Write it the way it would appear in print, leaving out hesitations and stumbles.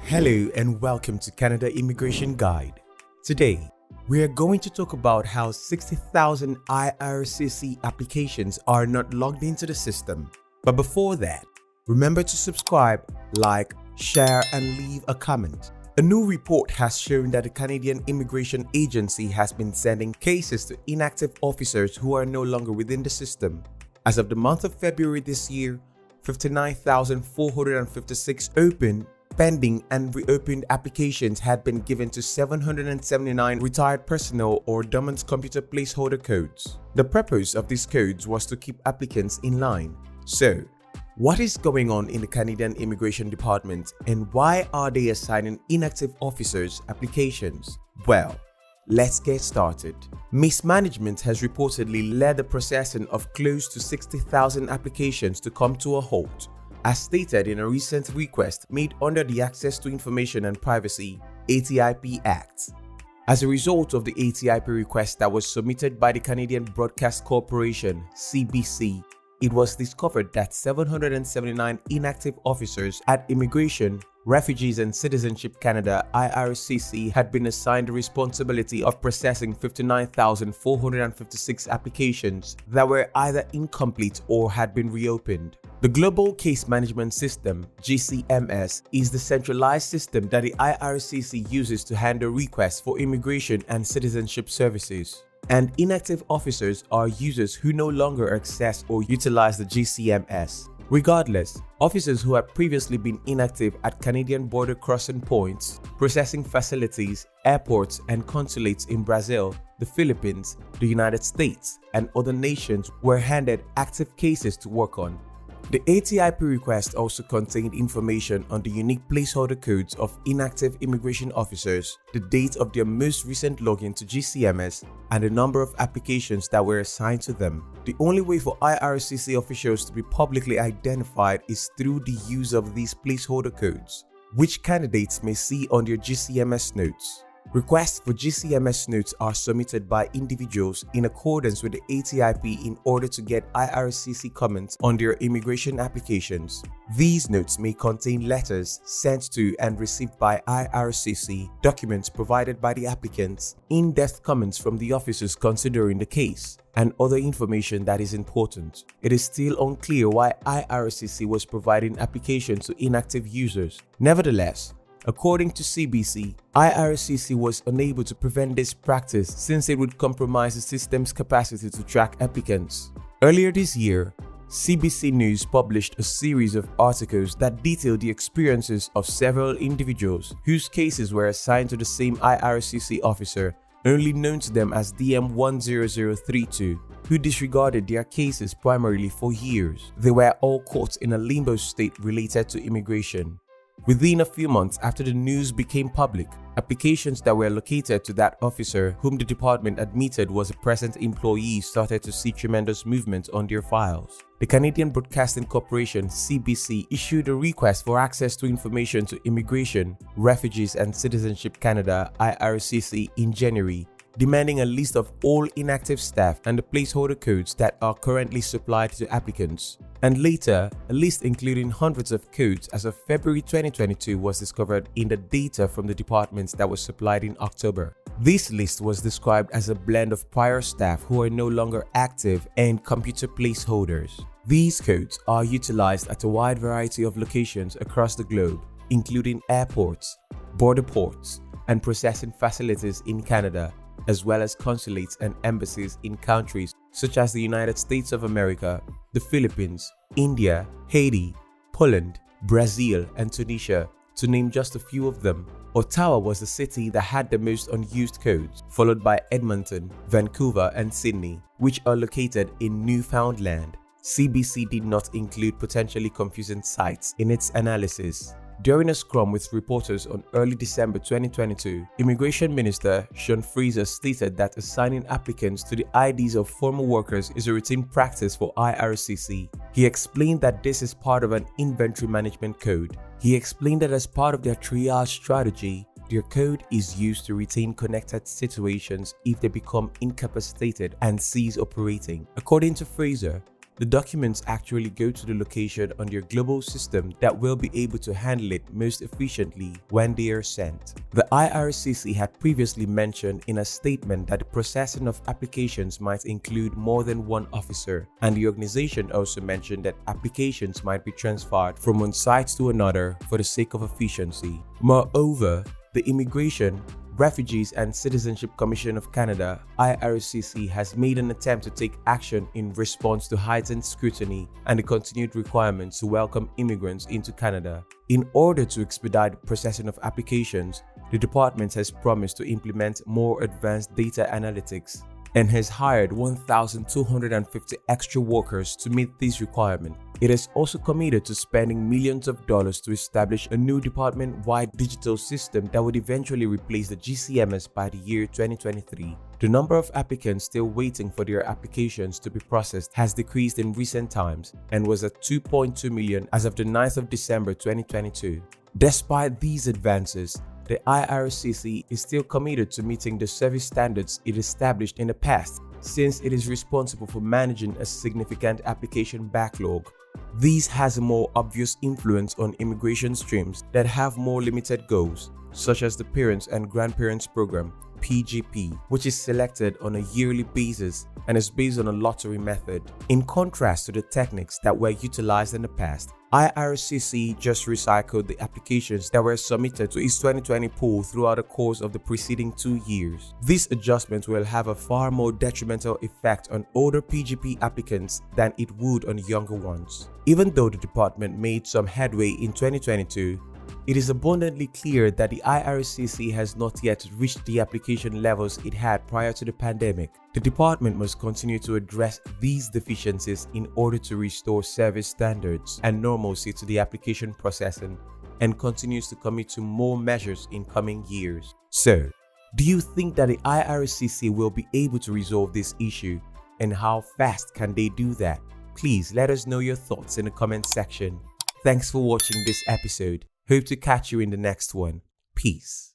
Hello and welcome to Canada Immigration Guide. Today, we are going to talk about how 60,000 IRCC applications are not logged into the system. But before that, remember to subscribe, like, share, and leave a comment. A new report has shown that the Canadian Immigration Agency has been sending cases to inactive officers who are no longer within the system. As of the month of February this year, 59,456 open, pending, and reopened applications had been given to 779 retired personnel or dormant computer placeholder codes. The purpose of these codes was to keep applicants in line. So, what is going on in the Canadian Immigration Department and why are they assigning inactive officers applications? Well, let's get started. Mismanagement has reportedly led the processing of close to 60,000 applications to come to a halt, as stated in a recent request made under the Access to Information and Privacy (ATIP) Act. As a result of the ATIP request that was submitted by the Canadian Broadcast Corporation (CBC), it was discovered that 779 inactive officers at Immigration, Refugees and Citizenship Canada (IRCC) had been assigned the responsibility of processing 59,456 applications that were either incomplete or had been reopened. The Global Case Management System (GCMS) is the centralized system that the IRCC uses to handle requests for immigration and citizenship services. And inactive officers are users who no longer access or utilize the GCMS. Regardless, officers who had previously been inactive at Canadian border crossing points, processing facilities, airports, and consulates in Brazil, the Philippines, the United States, and other nations were handed active cases to work on. The ATIP request also contained information on the unique placeholder codes of inactive immigration officers, the date of their most recent login to GCMS, and the number of applications that were assigned to them. The only way for IRCC officials to be publicly identified is through the use of these placeholder codes, which candidates may see on their GCMS notes. Requests for GCMS notes are submitted by individuals in accordance with the ATIP in order to get IRCC comments on their immigration applications. These notes may contain letters sent to and received by IRCC, documents provided by the applicants, in-depth comments from the officers considering the case, and other information that is important. It is still unclear why IRCC was providing applications to inactive users. Nevertheless, according to CBC, IRCC was unable to prevent this practice since it would compromise the system's capacity to track applicants. Earlier this year, CBC News published a series of articles that detailed the experiences of several individuals whose cases were assigned to the same IRCC officer, only known to them as DM10032, who disregarded their cases primarily for years. They were all caught in a limbo state related to immigration. Within a few months after the news became public, applications that were located to that officer, whom the department admitted was a present employee, started to see tremendous movement on their files. The Canadian Broadcasting Corporation (CBC) issued a request for access to information to Immigration, Refugees and Citizenship Canada (IRCC) in January, demanding a list of all inactive staff and the placeholder codes that are currently supplied to applicants. And later, a list including hundreds of codes as of February 2022 was discovered in the data from the departments that was supplied in October. This list was described as a blend of prior staff who are no longer active and computer placeholders. These codes are utilized at a wide variety of locations across the globe, including airports, border ports, and processing facilities in Canada, as well as consulates and embassies in countries such as the United States of America, the Philippines, India, Haiti, Poland, Brazil, and Tunisia, to name just a few of them. Ottawa was the city that had the most unused codes, followed by Edmonton, Vancouver, and Sydney, which are located in Newfoundland. CBC did not include potentially confusing sites in its analysis. During a scrum with reporters on early December 2022, Immigration Minister Sean Fraser stated that assigning applicants to the IDs of former workers is a routine practice for IRCC. He explained that this is part of an inventory management code. He explained that as part of their triage strategy, their code is used to retain connected situations if they become incapacitated and cease operating. According to Fraser, The documents actually go to the location on your global system that will be able to handle it most efficiently when they are sent. The IRCC had previously mentioned in a statement that the processing of applications might include more than one officer, and the organization also mentioned that applications might be transferred from one site to another for the sake of efficiency. Moreover, the Immigration, Refugees and Citizenship Commission of Canada (IRCC) has made an attempt to take action in response to heightened scrutiny and the continued requirements to welcome immigrants into Canada. In order to expedite the processing of applications, the department has promised to implement more advanced data analytics and has hired 1,250 extra workers to meet these requirements. It is also committed to spending millions of dollars to establish a new department-wide digital system that would eventually replace the GCMS by the year 2023. The number of applicants still waiting for their applications to be processed has decreased in recent times and was at 2.2 million as of the 9th of December 2022. Despite these advances, the IRCC is still committed to meeting the service standards it established in the past, since it is responsible for managing a significant application backlog. This has a more obvious influence on immigration streams that have more limited goals, such as the Parents and Grandparents Program (PGP), which is selected on a yearly basis and is based on a lottery method. In contrast to the techniques that were utilized in the past, IRCC just recycled the applications that were submitted to its 2020 pool throughout the course of the preceding 2 years. This adjustment will have a far more detrimental effect on older PGP applicants than it would on younger ones. Even though the department made some headway in 2022, it is abundantly clear that the IRCC has not yet reached the application levels it had prior to the pandemic. The department must continue to address these deficiencies in order to restore service standards and normalcy to the application processing, and continues to commit to more measures in coming years. So, do you think that the IRCC will be able to resolve this issue, and how fast can they do that? Please let us know your thoughts in the comment section. Thanks for watching this episode. Hope to catch you in the next one. Peace.